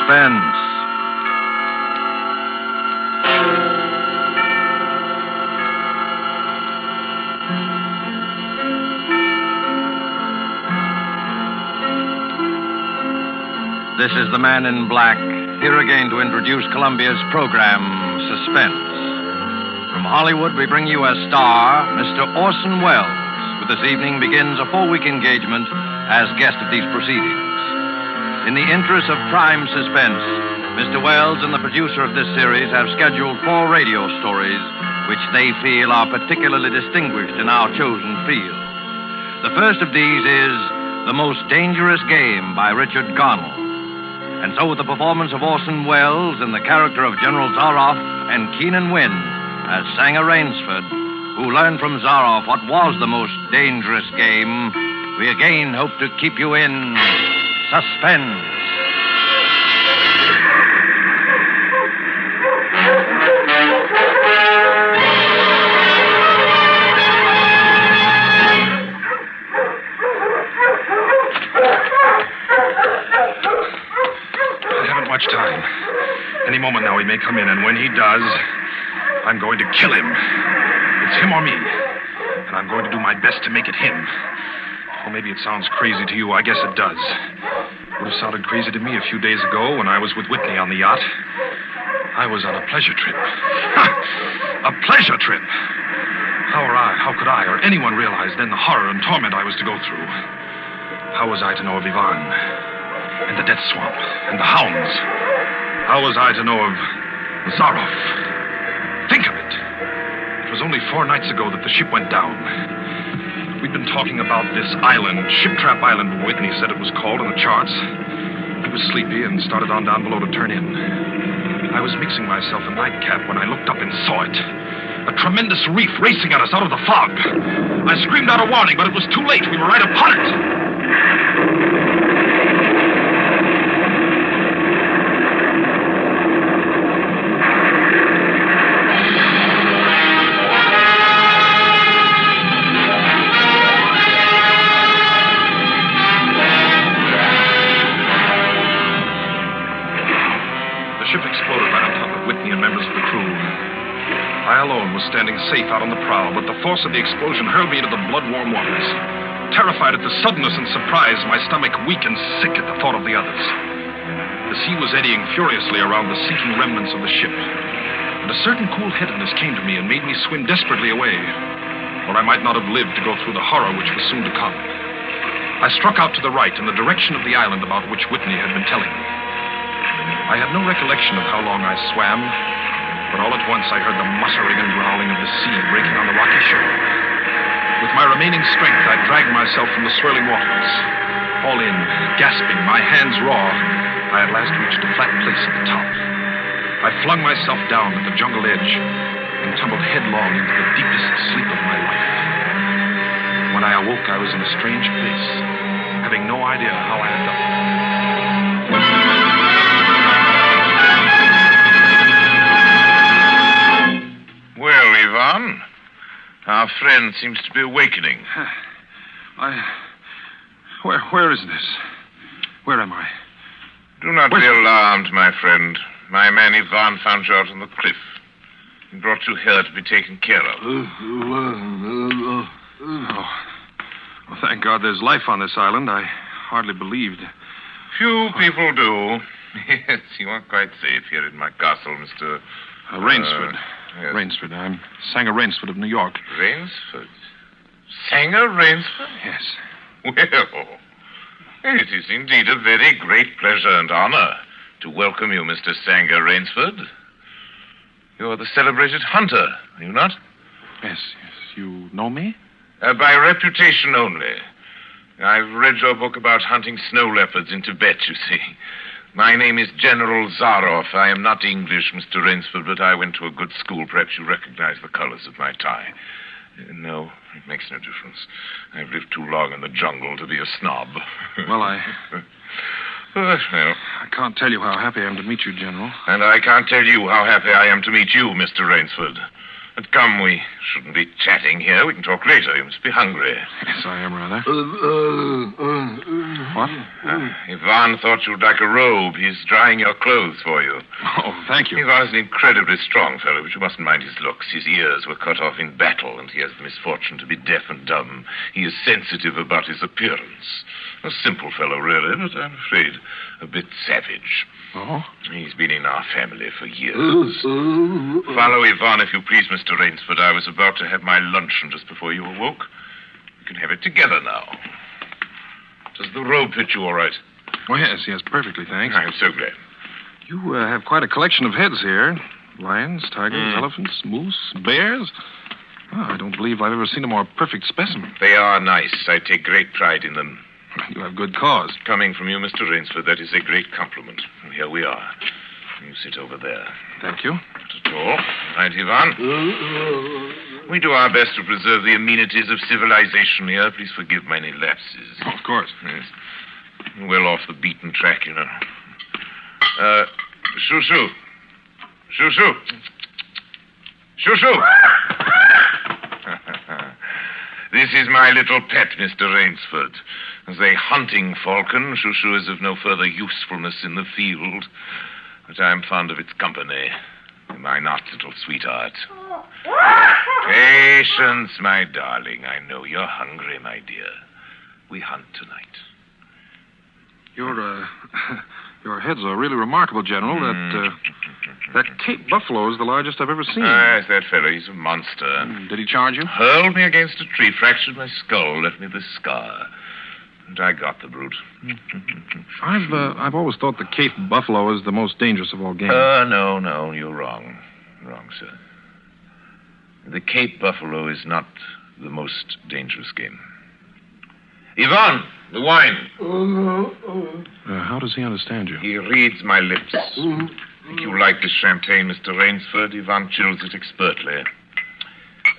Suspense. This is the Man in Black, here again to introduce Columbia's program, Suspense. From Hollywood, we bring you as star, Mr. Orson Welles, who this evening begins a 4-week engagement as guest of these proceedings. In the interest of prime suspense, Mr. Welles and the producer of this series have scheduled 4 radio stories which they feel are particularly distinguished in our chosen field. The first of these is The Most Dangerous Game by Richard Garnell. And so with the performance of Orson Welles in the character of General Zaroff and Keenan Wynn as Sanger Rainsford, who learned from Zaroff what was the most dangerous game, we again hope to keep you in suspense. Much time. Any moment now he may come in, and when he does, I'm going to kill him. It's him or me. And I'm going to do my best to make it him. Well, maybe it sounds crazy to you. I guess it does. It would have sounded crazy to me a few days ago when I was with Whitney on the yacht. I was on a pleasure trip. A pleasure trip! How could I or anyone realize then the horror and torment I was to go through? How was I to know of Ivan? And the death swamp, and the hounds. How was I to know of Zaroff? Think of it. It was only 4 nights ago that the ship went down. We'd been talking about this island, Ship Trap Island, Whitney said it was called on the charts. I was sleepy and started on down below to turn in. I was mixing myself a nightcap when I looked up and saw it. A tremendous reef racing at us out of the fog. I screamed out a warning, but it was too late. We were right upon it. Standing safe out on the prow, but the force of the explosion hurled me into the blood-warm waters. Terrified at the suddenness and surprise, my stomach weak and sick at the thought of the others. The sea was eddying furiously around the sinking remnants of the ship, and a certain cool-headedness came to me and made me swim desperately away, or I might not have lived to go through the horror which was soon to come. I struck out to the right in the direction of the island about which Whitney had been telling me. I have no recollection of how long I swam, but all at once I heard the muttering and growling of the sea breaking on the rocky shore. With my remaining strength, I dragged myself from the swirling waters. All in, gasping, my hands raw, I at last reached a flat place at the top. I flung myself down at the jungle edge and tumbled headlong into the deepest sleep of my life. When I awoke, I was in a strange place, having no idea how I had done it. Well, Ivan, our friend seems to be awakening. Where is this? Where am I? Do not be alarmed, my friend. My man Ivan found you out on the cliff. He brought you here to be taken care of. Well, thank God there's life on this island. I hardly believed. Few people do. Yes, you are quite safe here in my castle, Mr. Rainsford. Yes. Rainsford. I'm Sanger Rainsford of New York. Rainsford? Sanger Rainsford? Yes. Well, it is indeed a very great pleasure and honor to welcome you, Mr. Sanger Rainsford. You are the celebrated hunter, are you not? Yes. You know me? By reputation only. I've read your book about hunting snow leopards in Tibet, you see. My name is General Zaroff. I am not English, Mr. Rainsford, but I went to a good school. Perhaps you recognize the colors of my tie. No, it makes no difference. I've lived too long in the jungle to be a snob. Well, I Well, I can't tell you how happy I am to meet you, General. and I can't tell you how happy I am to meet you, Mr. Rainsford. But come, we shouldn't be chatting here. We can talk later. You must be hungry. Yes, I am rather. What? Ivan thought you'd like a robe. He's drying your clothes for you. Oh, thank you. Ivan is an incredibly strong fellow, but you mustn't mind his looks. His ears were cut off in battle, and he has the misfortune to be deaf and dumb. He is sensitive about his appearance. A simple fellow, really, but I'm afraid a bit savage. Oh? He's been in our family for years. Follow Ivan, if you please, Mr. Rainsford. I was about to have my luncheon just before you awoke. We can have it together now. Does the robe fit you all right? Oh, yes, perfectly, thanks. I'm so glad. You have quite a collection of heads here. Lions, tigers, elephants, moose, bears. Oh, I don't believe I've ever seen a more perfect specimen. They are nice. I take great pride in them. You have good cause. Coming from you, Mr. Rainsford, that is a great compliment. And here we are. You sit over there. Thank you. Not at all. Right, Ivan? We do our best to preserve the amenities of civilization here. Please forgive my lapses. Oh, of course. Yes. Well off the beaten track, you know. Shoo-shoo. Shoo-shoo. Shoo-shoo. This is my little pet, Mr. Rainsford. As a hunting falcon, Shoo-shoo is of no further usefulness in the field. But I am fond of its company. Am I not, little sweetheart? Patience, my darling. I know you're hungry, my dear. We hunt tonight. Your heads are really remarkable, General. That Cape buffalo is the largest I've ever seen. Yes, that fellow. He's a monster. Did he charge you? Hurled me against a tree, fractured my skull, left me this scar. And I got the brute. I've always thought the Cape buffalo is the most dangerous of all game. No, you're wrong. Wrong, sir. The Cape buffalo is not the most dangerous game. Ivan, the wine. How does he understand you? He reads my lips. Think you like this champagne, Mr. Rainsford? Ivan chills it expertly.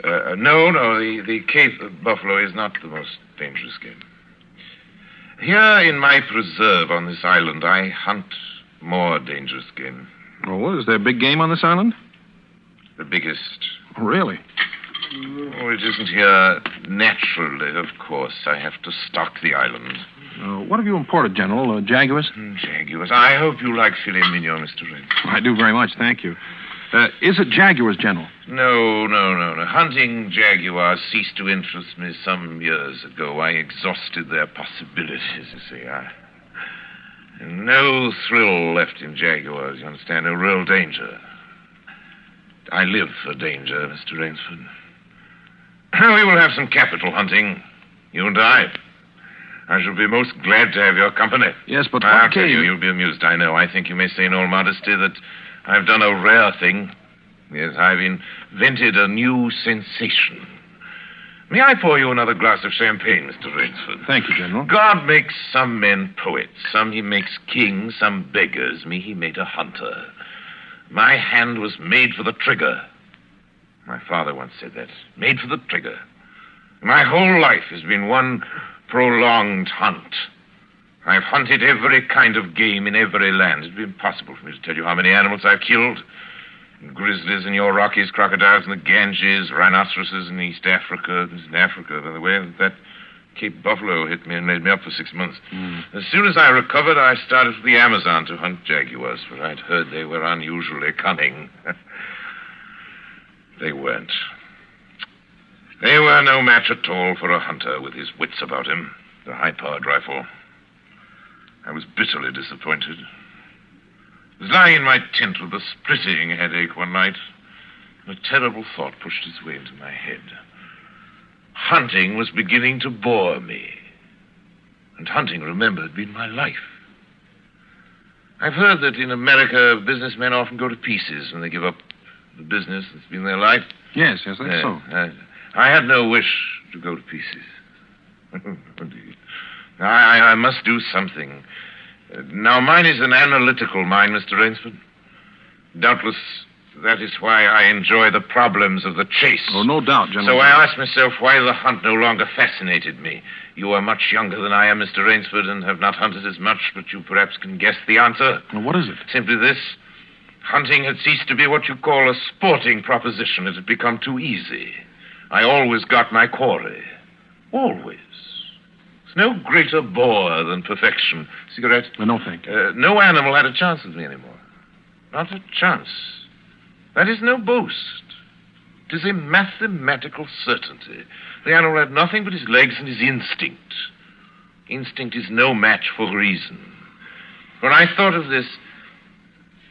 No, the Cape buffalo is not the most dangerous game. Here in my preserve on this island, I hunt more dangerous game. Oh, is there big game on this island? The biggest. Oh, really? Oh, it isn't here naturally, of course. I have to stock the island. What have you imported, General? Jaguars? Jaguars. I hope you like filet mignon, Mr. Rainsford. I do very much, thank you. Is it jaguars, General? No. Hunting jaguars ceased to interest me some years ago. I exhausted their possibilities, you see. No thrill left in jaguars, you understand? No real danger. I live for danger, Mr. Rainsford. We will have some capital hunting, you and I. I shall be most glad to have your company. Yes, but I'll tell you, you'll be amused, I know. I think you may say in all modesty that I've done a rare thing. Yes, I've invented a new sensation. May I pour you another glass of champagne, Mr. Rainsford? Thank you, General. God makes some men poets. Some he makes kings, some beggars. Me, he made a hunter. My hand was made for the trigger. My father once said that. Made for the trigger. My whole life has been one prolonged hunt. I've hunted every kind of game in every land. It'd be impossible for me to tell you how many animals I've killed. Grizzlies in your Rockies, crocodiles in the Ganges, rhinoceroses in East Africa. This is in Africa, by the way. That Cape buffalo hit me and laid me up for 6 months. As soon as I recovered, I started for the Amazon to hunt jaguars, for I'd heard they were unusually cunning. They weren't. They were no match at all for a hunter with his wits about him, the high-powered rifle. I was bitterly disappointed. I was lying in my tent with a splitting headache one night, and a terrible thought pushed its way into my head. Hunting was beginning to bore me. And hunting, remember, had been my life. I've heard that in America, businessmen often go to pieces when they give up the business that's been their life. Yes, that's so. I had no wish to go to pieces. Indeed. I must do something. Now, mine is an analytical mind, Mr. Rainsford. Doubtless, that is why I enjoy the problems of the chase. Oh, no doubt, General. So I asked myself why the hunt no longer fascinated me. You are much younger than I am, Mr. Rainsford, and have not hunted as much, but you perhaps can guess the answer. Well, what is it? Simply this. Hunting had ceased to be what you call a sporting proposition. It had become too easy. I always got my quarry. Always. There's no greater bore than perfection. Cigarette? No, thank you. No animal had a chance with me anymore. Not a chance. That is no boast. It is a mathematical certainty. The animal had nothing but his legs and his instinct. Instinct is no match for reason. When I thought of this,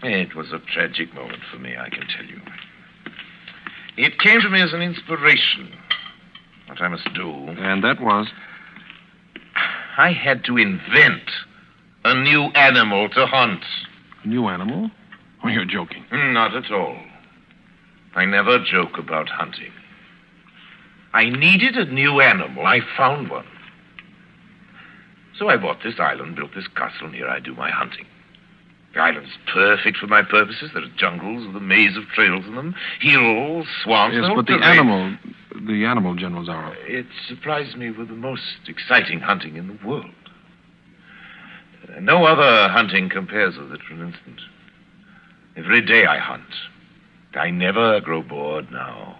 it was a tragic moment for me, I can tell you. It came to me as an inspiration. What I must do. And that was? I had to invent a new animal to hunt. A new animal? Oh, you're joking. Not at all. I never joke about hunting. I needed a new animal. I found one. So I bought this island, built this castle, and here I do my hunting. The island's perfect for my purposes. There are jungles with a maze of trails in them, hills, swamps. Yes, but the animal, General Zorro. It surprised me with the most exciting hunting in the world. No other hunting compares with it for an instant. Every day I hunt. I never grow bored now.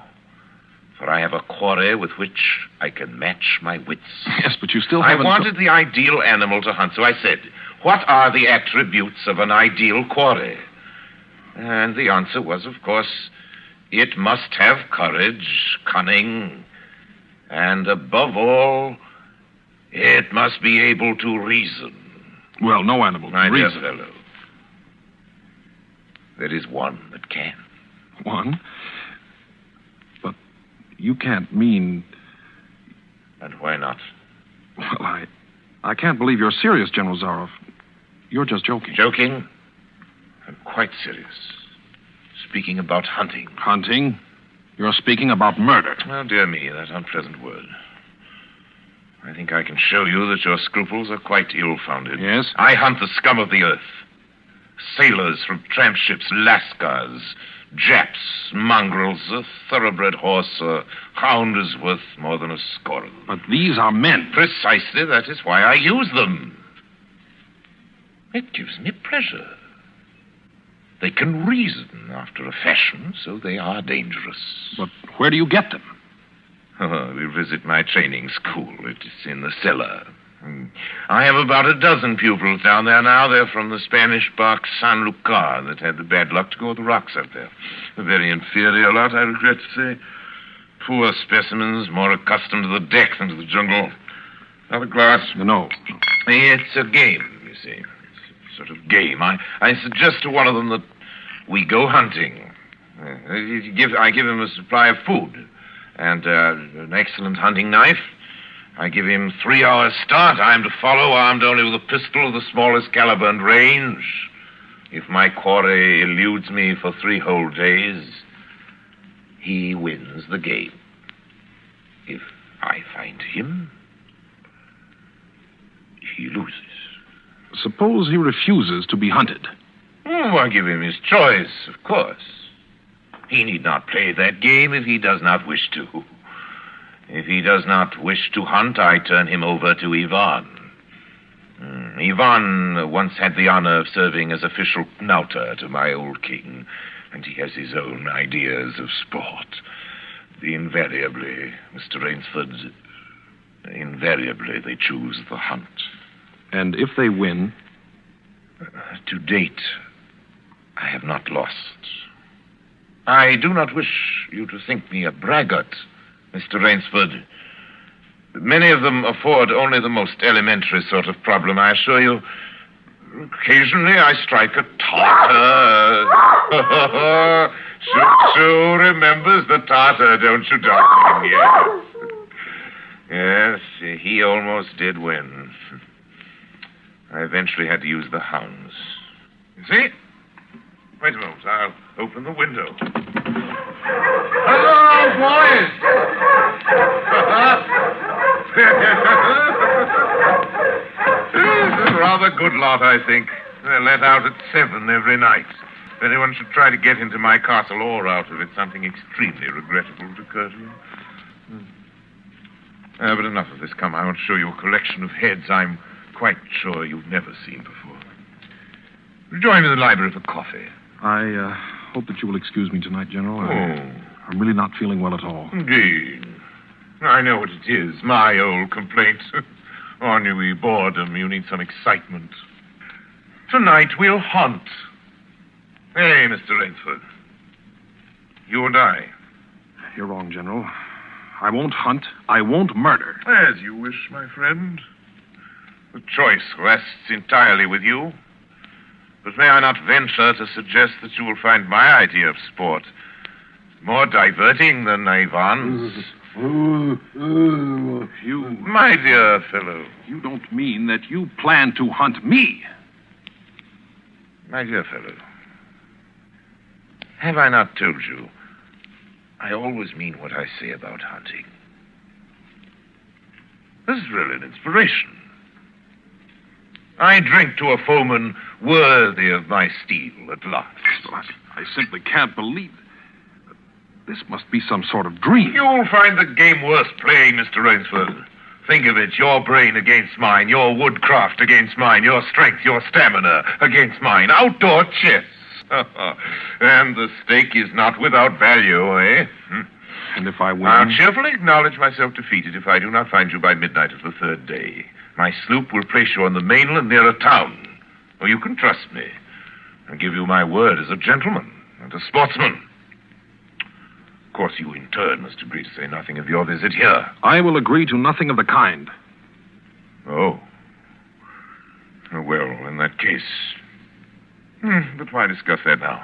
For I have a quarry with which I can match my wits. Yes, but you still haven't... I wanted the ideal animal to hunt, so I said, what are the attributes of an ideal quarry? And the answer was, of course, it must have courage, cunning, and above all, it must be able to reason. Well, no animal My can dear reason. fellow, there is one that can. One? But you can't mean... And why not? Well, I can't believe you're serious, General Zorro. You're just joking. Joking? I'm quite serious. Speaking about hunting. Hunting? You're speaking about murder. Oh, dear me, that unpleasant word. I think I can show you that your scruples are quite ill-founded. Yes? I hunt the scum of the earth. Sailors from tramp ships, lascars, Japs, mongrels, a thoroughbred horse, a hound is worth more than a score of them. But these are men. Precisely, that is why I use them. It gives me pleasure. They can reason after a fashion, so they are dangerous. But where do you get them? Oh, we visit my training school. It is in the cellar. I have about a dozen pupils down there now. They're from the Spanish bark San Lucar that had the bad luck to go with the rocks up there. A very inferior lot, I regret to say. Poor specimens, more accustomed to the deck than to the jungle. Another glass? No. It's a game, you see. It's a sort of game. I suggest to one of them that we go hunting. I give him a supply of food and an excellent hunting knife. I give him 3 hours start. I am to follow, armed only with a pistol of the smallest caliber and range. If my quarry eludes me for 3 whole days, he wins the game. If I find him, he loses. Suppose he refuses to be hunted. Oh, I give him his choice, of course. He need not play that game if he does not wish to. If he does not wish to hunt, I turn him over to Ivan. Ivan once had the honor of serving as official knouter to my old king, and he has his own ideas of sport. Invariably, Mr. Rainsford, invariably they choose the hunt. And if they win? To date, I have not lost. I do not wish you to think me a braggart, Mr. Rainsford. Many of them afford only the most elementary sort of problem, I assure you. Occasionally I strike a Tartar. Sue remembers the Tartar, don't you, darling? Yes, he almost did win. I eventually had to use the hounds. You see? Wait a moment, I'll open the window. Hello, boys! This is a rather good lot, I think. They're let out at 7 every night. If anyone should try to get into my castle or out of it, something extremely regrettable would occur to them. But enough of this. Come, I want to show you a collection of heads I'm quite sure you've never seen before. Join me in the library for coffee. I hope that you will excuse me tonight, General. I'm really not feeling well at all. Indeed. I know what it is. My old complaint. Ennui, boredom. You need some excitement. Tonight we'll hunt. Hey, Mr. Rainsford. You and I. You're wrong, General. I won't hunt. I won't murder. As you wish, my friend. The choice rests entirely with you. But may I not venture to suggest that you will find my idea of sport more diverting than Ivan's? You... My dear fellow. You don't mean that you plan to hunt me? My dear fellow. Have I not told you? I always mean what I say about hunting. This is really an inspiration. I drink to a foeman worthy of my steel at last. I simply can't believe it. This must be some sort of dream. You'll find the game worth playing, Mr. Rainsford. Think of it, your brain against mine, your woodcraft against mine, your strength, your stamina against mine. Outdoor chess. And the stake is not without value, eh? And if I win? I'll cheerfully acknowledge myself defeated if I do not find you by midnight of the third day. My sloop will place you on the mainland near a town. Or you can trust me. I give you my word as a gentleman and a sportsman. Of course, you in turn must agree to say nothing of your visit here. I will agree to nothing of the kind. Oh. Well, in that case... But why discuss that now?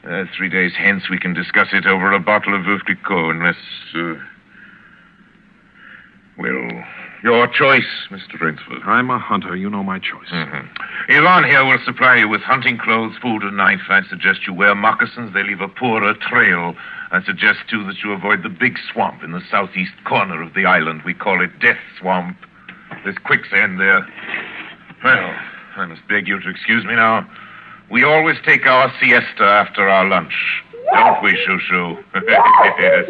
3 days hence we can discuss it over a bottle of Veuve Clicquot, unless... Well, your choice, Mr. Rainsford. I'm a hunter. You know my choice. Ivan here will supply you with hunting clothes, food, and knife. I suggest you wear moccasins. They leave a poorer trail. I suggest, too, that you avoid the big swamp in the southeast corner of the island. We call it Death Swamp. There's quicksand there. Well, I must beg you to excuse me now. We always take our siesta after our lunch. Don't we, Shoo-Shoo? Yes.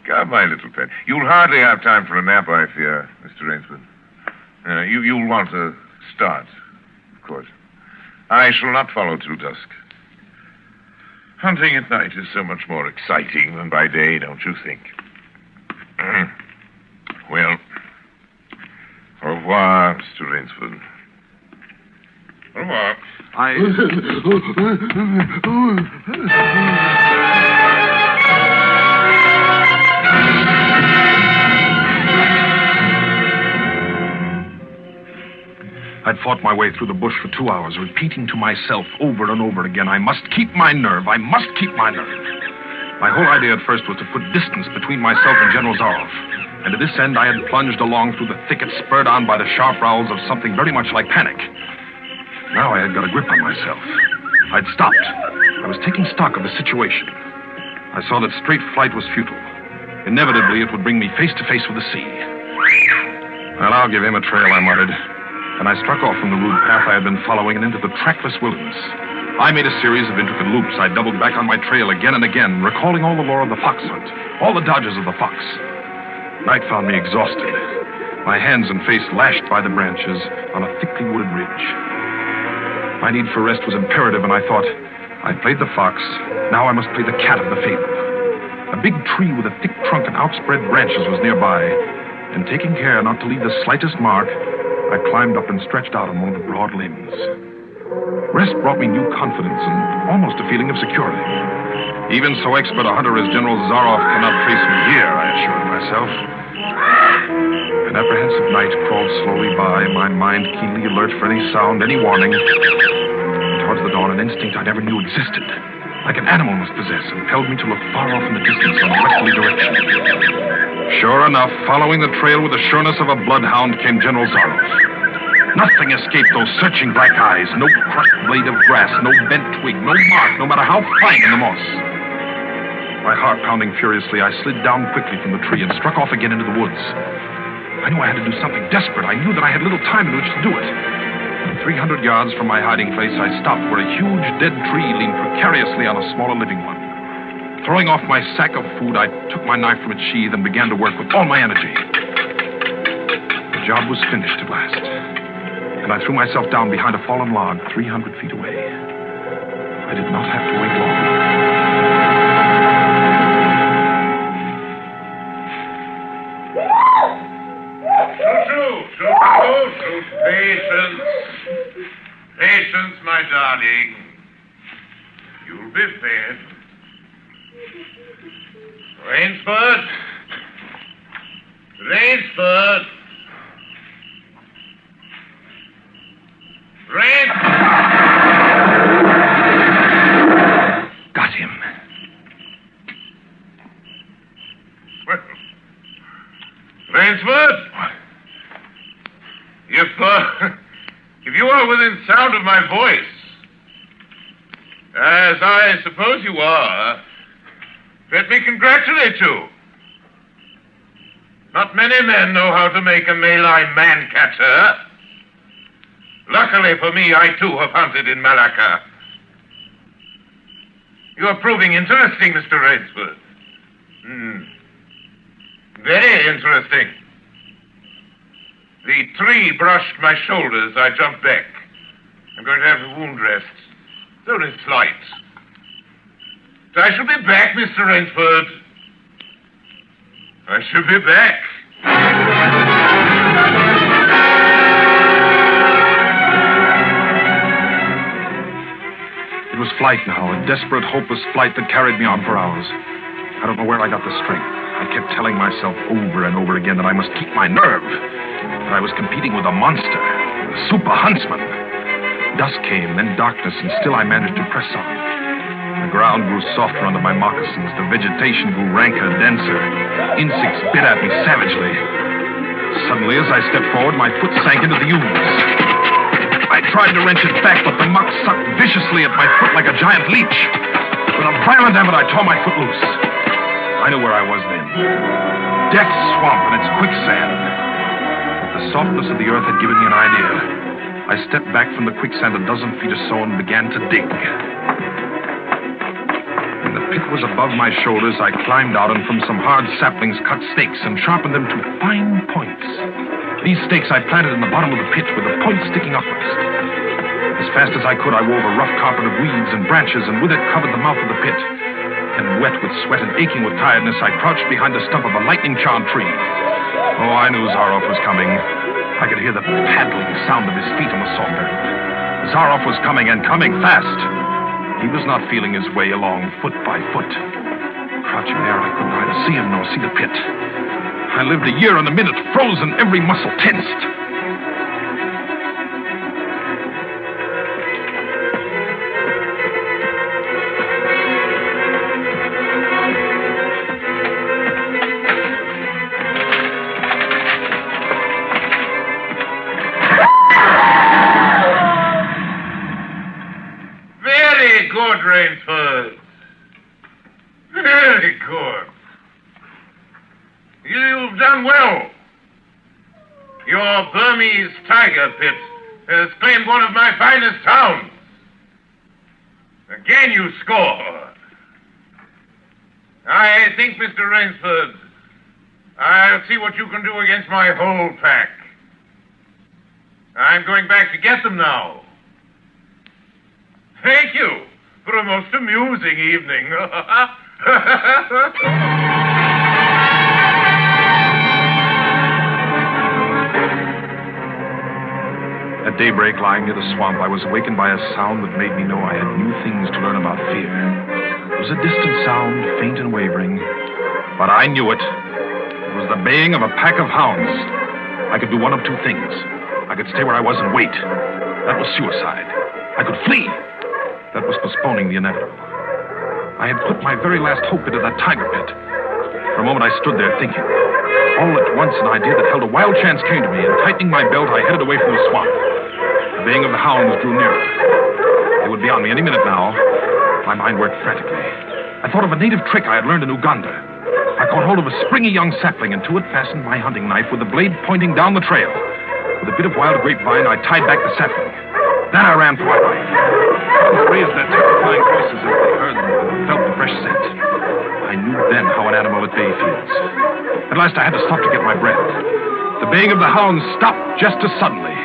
Come, my little pet. You'll hardly have time for a nap, I fear, Mr. Rainsford. You'll want to start, of course. I shall not follow till dusk. Hunting at night is so much more exciting than by day, don't you think? Well, au revoir, Mr. Rainsford. Au revoir. I'd fought my way through the bush for 2 hours, repeating to myself over and over again, I must keep my nerve. I must keep my nerve. My whole idea at first was to put distance between myself and General Zaroff. And to this end, I had plunged along through the thicket, spurred on by the sharp growls of something very much like panic. Now I had got a grip on myself. I'd stopped. I was taking stock of the situation. I saw that straight flight was futile. Inevitably, it would bring me face to face with the sea. Well, I'll give him a trail, I muttered. And I struck off from the rude path I had been following and into the trackless wilderness. I made a series of intricate loops. I doubled back on my trail again and again, recalling all the lore of the fox hunt, all the dodges of the fox. Night found me exhausted, my hands and face lashed by the branches on a thickly wooded ridge. My need for rest was imperative, and I thought, I've played the fox, now I must play the cat of the fable. A big tree with a thick trunk and outspread branches was nearby, and taking care not to leave the slightest mark, I climbed up and stretched out on one of the broad limbs. Rest brought me new confidence and almost a feeling of security. Even so expert a hunter as General Zaroff cannot trace me here, I assured myself. An apprehensive night crawled slowly by, my mind keenly alert for any sound, any warning. Towards the dawn, an instinct I never knew existed, like an animal must possess, impelled me to look far off in the distance in a westerly direction. Sure enough, following the trail with the sureness of a bloodhound came General Zaroff. Nothing escaped those searching black eyes. No crushed blade of grass, no bent twig, no mark, no matter how fine in the moss. My heart pounding furiously, I slid down quickly from the tree and struck off again into the woods. I knew I had to do something desperate. I knew that I had little time in which to do it. 300 yards from my hiding place, I stopped where a huge dead tree leaned precariously on a smaller living one. Throwing off my sack of food, I took my knife from its sheath and began to work with all my energy. The job was finished at last, and I threw myself down behind a fallen log 300 feet away. I did not have to wait long. Patience. Patience, my darling. You'll be fed. Rainsford. Rainsford. Got him. Well, Rainsford? If you are within sound of my voice, as I suppose you are, let me congratulate you. Not many men know how to make a Malay man-catcher. Luckily for me, I too have hunted in Malacca. You are proving interesting, Mr. Rainsford. Very interesting. The tree brushed my shoulders. I jumped back. I'm going to have the wound rest. It's only slight. But I shall be back, Mr. Rainsford. I shall be back. It was flight now, a desperate, hopeless flight that carried me on for hours. I don't know where I got the strength. I kept telling myself over and over again that I must keep my nerve. That I was competing with a monster, a super huntsman. Dusk came, then darkness, and still I managed to press on. The ground grew softer under my moccasins. The vegetation grew ranker, denser. Insects bit at me savagely. Suddenly, as I stepped forward, my foot sank into the ooze. I tried to wrench it back, but the muck sucked viciously at my foot like a giant leech. With a violent effort, I tore my foot loose. I knew where I was then. Death Swamp and its quicksand. But the softness of the earth had given me an idea. I stepped back from the quicksand a dozen feet or so and began to dig. When the pit was above my shoulders, I climbed out and from some hard saplings cut stakes and sharpened them to fine points. These stakes I planted in the bottom of the pit with the points sticking upwards. As fast as I could, I wove a rough carpet of weeds and branches and with it covered the mouth of the pit. And wet with sweat and aching with tiredness, I crouched behind the stump of a lightning-charmed tree. Oh, I knew Zaroff was coming. I could hear the paddling sound of his feet on the soft earth. Zaroff was coming, and coming fast. He was not feeling his way along foot by foot. Crouching there, I could neither see him nor see the pit. I lived a year and a minute, frozen, every muscle tensed. Good, Rainsford. Very good. You've done well. Your Burmese tiger pit has claimed one of my finest towns. Again you score. I think, Mr. Rainsford, I'll see what you can do against my whole pack. I'm going back to get them now. Thank you for a most amusing evening. At daybreak, lying near the swamp, I was awakened by a sound that made me know I had new things to learn about fear. It was a distant sound, faint and wavering, but I knew it. It was the baying of a pack of hounds. I could do one of two things. I could stay where I was and wait. That was suicide. I could flee. That was postponing the inevitable. I had put my very last hope into that tiger pit. For a moment, I stood there thinking. All at once, an idea that held a wild chance came to me, and tightening my belt, I headed away from the swamp. The baying of the hounds drew nearer. They would be on me any minute now. My mind worked frantically. I thought of a native trick I had learned in Uganda. I caught hold of a springy young sapling, and to it fastened my hunting knife with the blade pointing down the trail. With a bit of wild grapevine, I tied back the sapling. Then I ran for my life. They raised their terrifying voices as they heard them and felt the fresh scent. I knew then how an animal at bay feels. At last I had to stop to get my breath. The baying of the hounds stopped just as suddenly.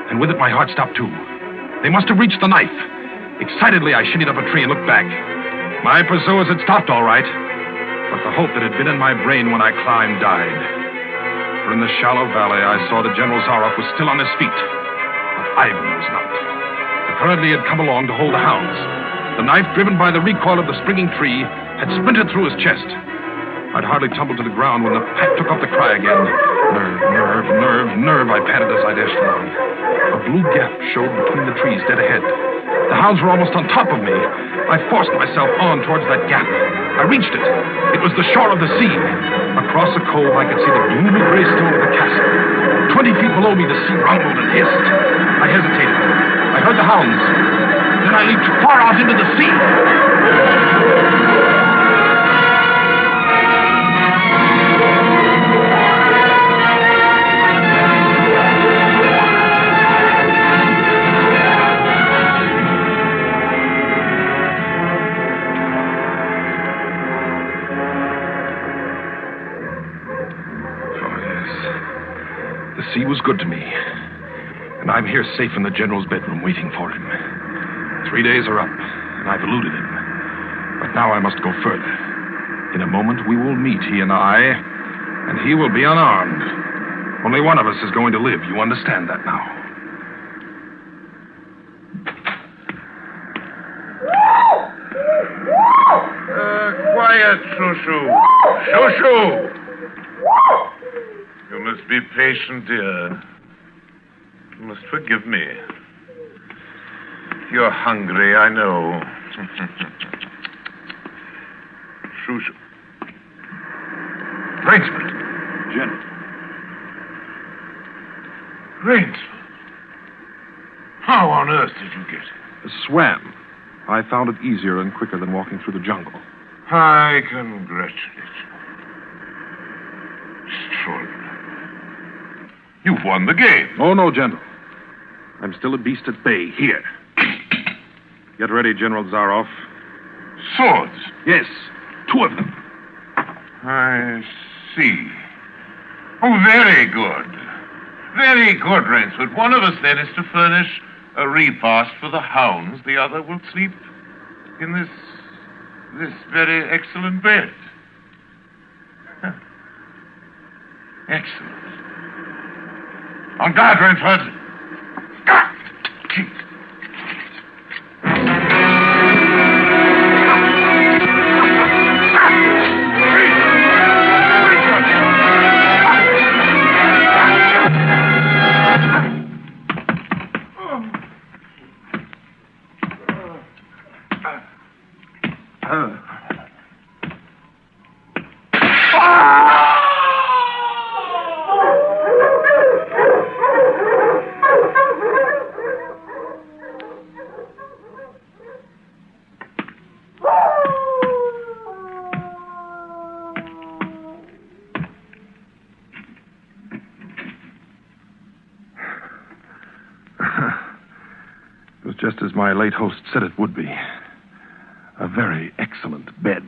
And with it my heart stopped too. They must have reached the knife. Excitedly, I shinnied up a tree and looked back. My pursuers had stopped all right, but the hope that had been in my brain when I climbed died. For in the shallow valley, I saw that General Zaroff was still on his feet, but Ivan was not. Apparently, he had come along to hold the hounds. The knife, driven by the recoil of the springing tree, had splintered through his chest. I'd hardly tumbled to the ground when the pack took up the cry again. Nerve, nerve, nerve, nerve, I panted as I dashed along. A blue gap showed between the trees dead ahead. The hounds were almost on top of me. I forced myself on towards that gap. I reached it. It was the shore of the sea. Across the cove, I could see the gloomy gray stone of the castle. 20 feet below me, the sea rumbled and hissed. I hesitated. I heard the hounds. Then I leaped far out into the sea. The sea was good to me, and I'm here safe in the general's bedroom waiting for him. 3 days are up, and I've eluded him. But now I must go further. In a moment, we will meet, he and I, and he will be unarmed. Only one of us is going to live. You understand that now? Quiet, Shushu. Shushu! You must be patient, dear. You must forgive me. You're hungry, I know. Shushu. Rainsford. General. Rainsford. How on earth did you get it? Swam. I found it easier and quicker than walking through the jungle. I congratulate you. Extraordinary. You've won the game. Oh, no, General. I'm still a beast at bay, here. Get ready, General Zaroff. Swords? Yes, 2 of them. I see. Oh, very good. Very good, Rainsford. One of us, then, is to furnish a repast for the hounds. The other will sleep in this very excellent bed. Excellent. On guard, Rainsford. It was just as my late host said it would be. A very excellent bed.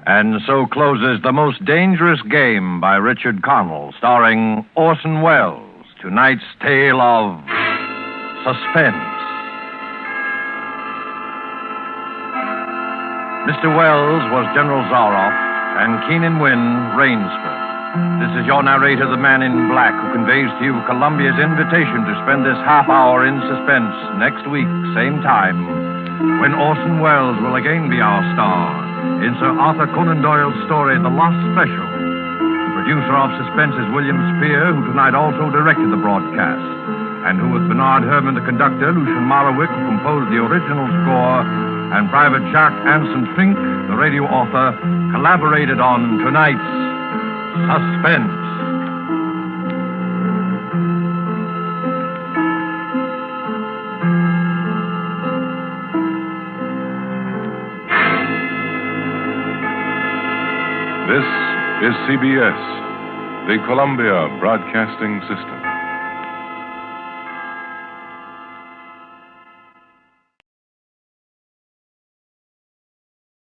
And so closes The Most Dangerous Game by Richard Connell, starring Orson Welles. Tonight's tale of Suspense. Mr. Wells was General Zaroff, and Keenan Wynn, Rainsford. This is your narrator, the man in black, who conveys to you Columbia's invitation to spend this half hour in suspense next week, same time, when Orson Welles will again be our star in Sir Arthur Conan Doyle's story, The Lost Special. The producer of Suspense is William Spear, who tonight also directed the broadcast, and who, with Bernard Herrmann, the conductor, Lucien Morawick, who composed the original score, and Private Jacques Anson Fink, the radio author, collaborated on tonight's Suspense. This is CBS, the Columbia Broadcasting System.